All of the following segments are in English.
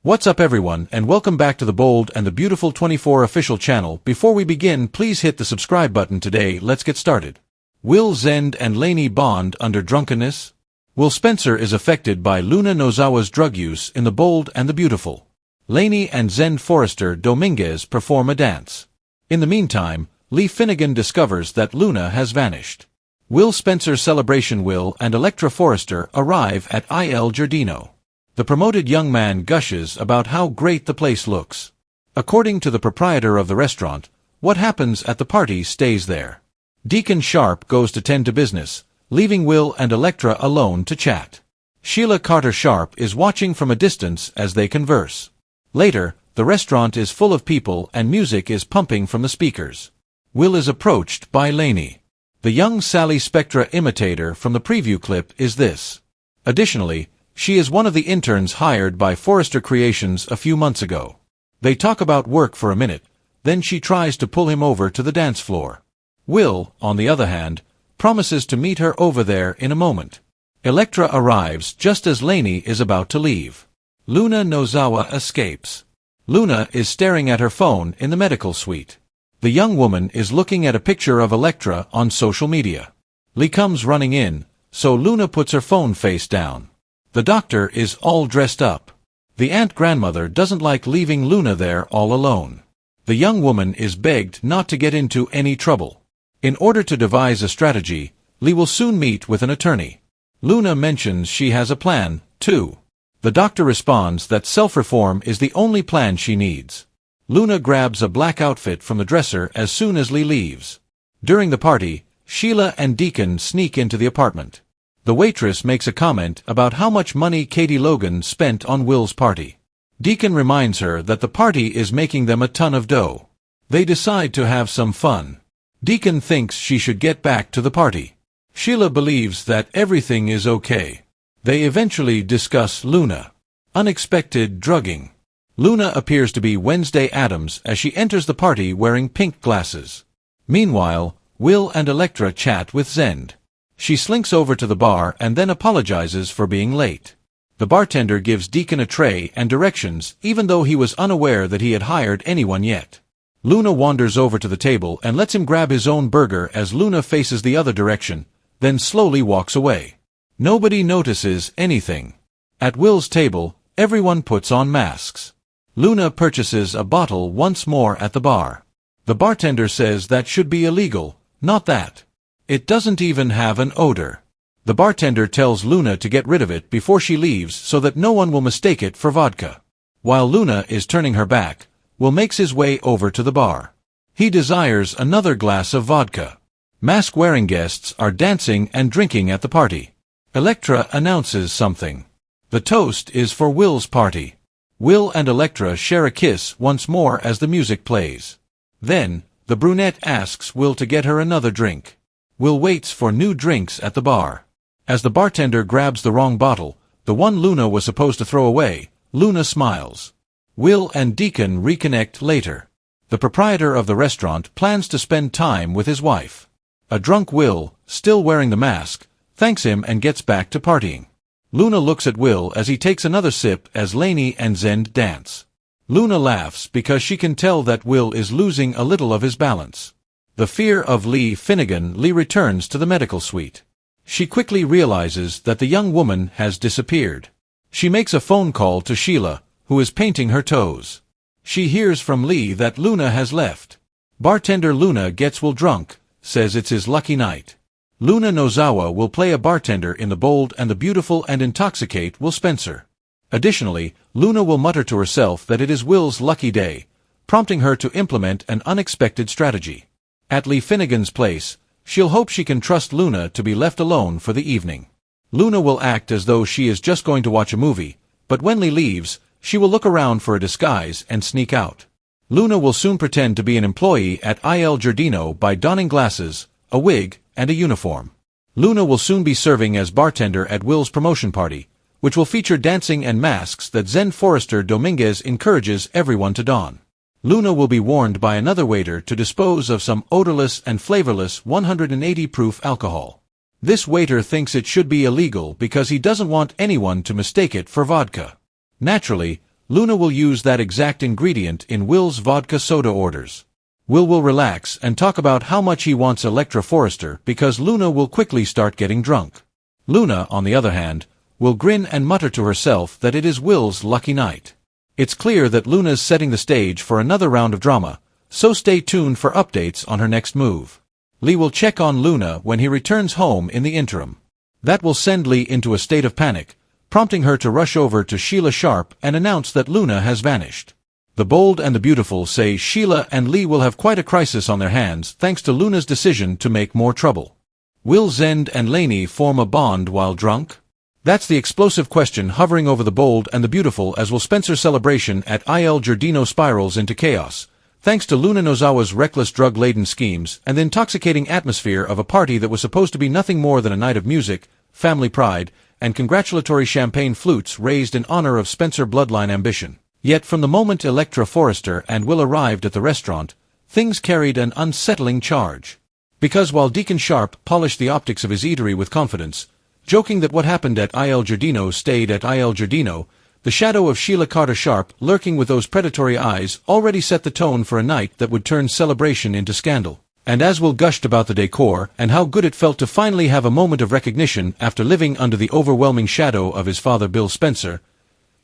What's up everyone, and welcome back to the Bold and the Beautiful 24 official channel. Before we begin, please hit the subscribe button today. Let's get started. Will Zend and Lainey bond under drunkenness? Will Spencer is affected by Luna Nozawa's drug use in The Bold and the Beautiful. Lainey and Zend Forrester Dominguez perform a dance. In the meantime, Lee Finnegan discovers that Luna has vanished. Will Spencer's celebration. Will and Electra Forrester arrive at Il Giardino. The promoted young man gushes about how great the place looks. According to the proprietor of the restaurant, what happens at the party stays there. Deacon Sharp goes to tend to business, leaving Will and Electra alone to chat. Sheila Carter Sharp is watching from a distance as they converse. Later, the restaurant is full of people and music is pumping from the speakers. Will is approached by Lainey. The young Sally Spectra imitator from the preview clip is this. Additionally, she is one of the interns hired by Forrester Creations a few months ago. They talk about work for a minute, then she tries to pull him over to the dance floor. Will, on the other hand, promises to meet her over there in a moment. Electra arrives just as Lainey is about to leave. Luna Nozawa escapes. Luna is staring at her phone in the medical suite. The young woman is looking at a picture of Electra on social media. Lee comes running in, so Luna puts her phone face down. The doctor is all dressed up. The aunt-grandmother doesn't like leaving Luna there all alone. The young woman is begged not to get into any trouble. In order to devise a strategy, Lee will soon meet with an attorney. Luna mentions she has a plan, too. The doctor responds that self-reform is the only plan she needs. Luna grabs a black outfit from the dresser as soon as Lee leaves. During the party, Sheila and Deacon sneak into the apartment. The waitress makes a comment about how much money Katie Logan spent on Will's party. Deacon reminds her that the party is making them a ton of dough. They decide to have some fun. Deacon thinks she should get back to the party. Sheila believes that everything is okay. They eventually discuss Luna. Unexpected drugging. Luna appears to be Wednesday Addams as she enters the party wearing pink glasses. Meanwhile, Will and Electra chat with Zend. She slinks over to the bar and then apologizes for being late. The bartender gives Deacon a tray and directions, even though he was unaware that he had hired anyone yet. Luna wanders over to the table and lets him grab his own burger as Luna faces the other direction, then slowly walks away. Nobody notices anything. At Will's table, everyone puts on masks. Luna purchases a bottle once more at the bar. The bartender says that should be illegal, not that. It doesn't even have an odor. The bartender tells Luna to get rid of it before she leaves so that no one will mistake it for vodka. While Luna is turning her back, Will makes his way over to the bar. He desires another glass of vodka. Mask-wearing guests are dancing and drinking at the party. Electra announces something. The toast is for Will's party. Will and Electra share a kiss once more as the music plays. Then, the brunette asks Will to get her another drink. Will waits for new drinks at the bar. As the bartender grabs the wrong bottle, the one Luna was supposed to throw away, Luna smiles. Will and Deacon reconnect later. The proprietor of the restaurant plans to spend time with his wife. A drunk Will, still wearing the mask, thanks him and gets back to partying. Luna looks at Will as he takes another sip as Lainey and Zend dance. Luna laughs because she can tell that Will is losing a little of his balance. The fear of Lee Finnegan. Lee returns to the medical suite. She quickly realizes that the young woman has disappeared. She makes a phone call to Sheila, who is painting her toes. She hears from Lee that Luna has left. Bartender Luna gets Will drunk, says it's his lucky night. Luna Nozawa will play a bartender in The Bold and the Beautiful and intoxicate Will Spencer. Additionally, Luna will mutter to herself that it is Will's lucky day, prompting her to implement an unexpected strategy. At Lee Finnegan's place, she'll hope she can trust Luna to be left alone for the evening. Luna will act as though she is just going to watch a movie, but when Lee leaves, she will look around for a disguise and sneak out. Luna will soon pretend to be an employee at Il Giardino by donning glasses, a wig, and a uniform. Luna will soon be serving as bartender at Will's promotion party, which will feature dancing and masks that Zend Forrester Dominguez encourages everyone to don. Luna will be warned by another waiter to dispose of some odorless and flavorless 180 proof alcohol. This waiter thinks it should be illegal because he doesn't want anyone to mistake it for vodka. Naturally, Luna will use that exact ingredient in Will's vodka soda orders. Will relax and talk about how much he wants Electra Forrester because Luna will quickly start getting drunk. Luna, on the other hand, will grin and mutter to herself that it is Will's lucky night. It's clear that Luna's setting the stage for another round of drama, so stay tuned for updates on her next move. Lee will check on Luna when he returns home in the interim. That will send Lee into a state of panic, prompting her to rush over to Sheila Sharp and announce that Luna has vanished. The Bold and the Beautiful say Sheila and Lee will have quite a crisis on their hands thanks to Luna's decision to make more trouble. Will Zend and Lainey form a bond while drunk? That's the explosive question hovering over the Bold and the Beautiful as Will Spencer's celebration at Il Giardino spirals into chaos, thanks to Luna Nozawa's reckless drug-laden schemes and the intoxicating atmosphere of a party that was supposed to be nothing more than a night of music, family pride, and congratulatory champagne flutes raised in honor of Spencer bloodline ambition. Yet from the moment Electra Forrester and Will arrived at the restaurant, things carried an unsettling charge. Because while Deacon Sharp polished the optics of his eatery with confidence, joking that what happened at Il Giardino stayed at Il Giardino, the shadow of Sheila Carter Sharp lurking with those predatory eyes already set the tone for a night that would turn celebration into scandal. And as Will gushed about the decor and how good it felt to finally have a moment of recognition after living under the overwhelming shadow of his father Bill Spencer,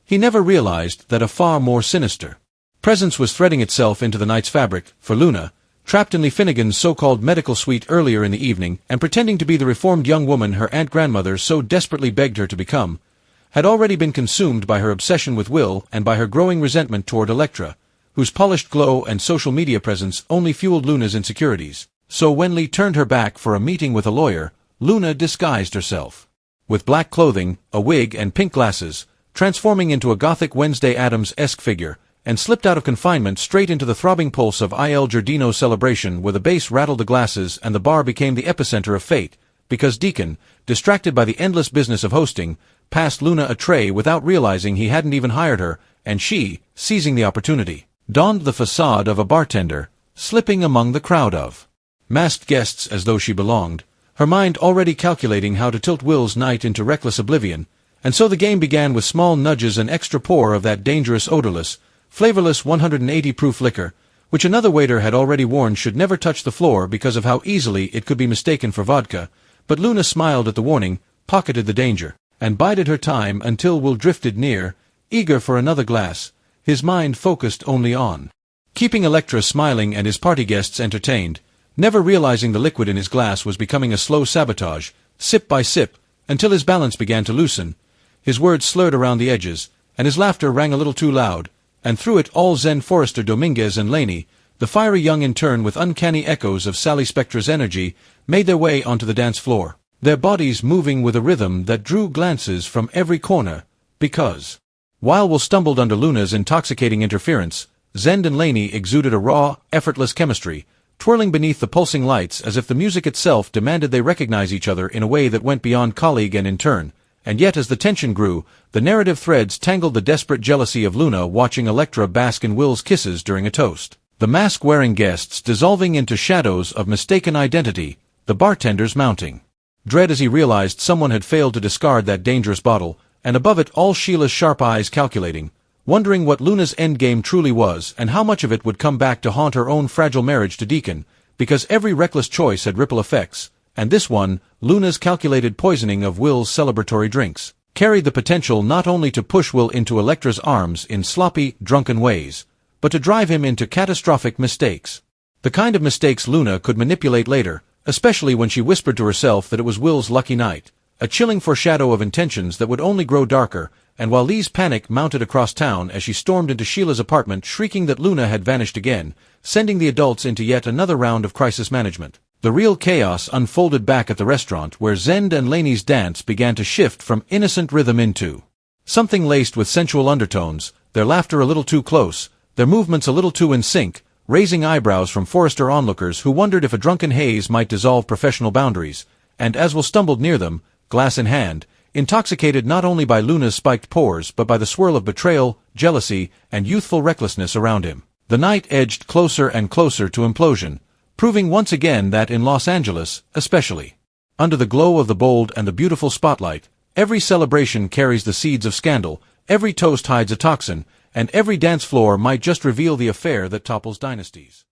he never realized that a far more sinister presence was threading itself into the night's fabric, for Luna, trapped in Lee Finnegan's so-called medical suite earlier in the evening and pretending to be the reformed young woman her aunt-grandmother so desperately begged her to become, had already been consumed by her obsession with Will and by her growing resentment toward Electra, whose polished glow and social media presence only fueled Luna's insecurities. So when Lee turned her back for a meeting with a lawyer, Luna disguised herself. With black clothing, a wig and pink glasses, transforming into a gothic Wednesday Addams-esque figure, and slipped out of confinement straight into the throbbing pulse of Il Giardino's celebration where the bass rattled the glasses and the bar became the epicenter of fate, because Deacon, distracted by the endless business of hosting, passed Luna a tray without realizing he hadn't even hired her, and she, seizing the opportunity, donned the facade of a bartender, slipping among the crowd of masked guests as though she belonged, her mind already calculating how to tilt Will's night into reckless oblivion, and so the game began with small nudges and extra pour of that dangerous odorless, flavorless 180-proof liquor, which another waiter had already warned should never touch the floor because of how easily it could be mistaken for vodka, but Luna smiled at the warning, pocketed the danger, and bided her time until Will drifted near, eager for another glass, his mind focused only on keeping Electra smiling and his party guests entertained, never realizing the liquid in his glass was becoming a slow sabotage, sip by sip, until his balance began to loosen, his words slurred around the edges, and his laughter rang a little too loud, and through it all Zen Forrester Dominguez and Lainey, the fiery young intern with uncanny echoes of Sally Spectra's energy, made their way onto the dance floor, their bodies moving with a rhythm that drew glances from every corner, because while Will stumbled under Luna's intoxicating interference, Zend and Lainey exuded a raw, effortless chemistry, twirling beneath the pulsing lights as if the music itself demanded they recognize each other in a way that went beyond colleague and intern, and yet as the tension grew, the narrative threads tangled the desperate jealousy of Luna watching Electra bask in Will's kisses during a toast, the mask-wearing guests dissolving into shadows of mistaken identity, the bartenders mounting dread as he realized someone had failed to discard that dangerous bottle, and above it all Sheila's sharp eyes calculating, wondering what Luna's endgame truly was and how much of it would come back to haunt her own fragile marriage to Deacon, because every reckless choice had ripple effects, and this one, Luna's calculated poisoning of Will's celebratory drinks, carried the potential not only to push Will into Electra's arms in sloppy, drunken ways, but to drive him into catastrophic mistakes. The kind of mistakes Luna could manipulate later, especially when she whispered to herself that it was Will's lucky night, a chilling foreshadow of intentions that would only grow darker, and while Lee's panic mounted across town as she stormed into Sheila's apartment shrieking that Luna had vanished again, sending the adults into yet another round of crisis management. The real chaos unfolded back at the restaurant where Zend and Lainey's dance began to shift from innocent rhythm into something laced with sensual undertones, their laughter a little too close, their movements a little too in sync, raising eyebrows from Forrester onlookers who wondered if a drunken haze might dissolve professional boundaries, and as Will stumbled near them, glass in hand, intoxicated not only by Luna's spiked pores but by the swirl of betrayal, jealousy, and youthful recklessness around him. The night edged closer and closer to implosion, proving once again that in Los Angeles, especially, under the glow of the bold and the beautiful spotlight, every celebration carries the seeds of scandal, every toast hides a toxin, and every dance floor might just reveal the affair that topples dynasties.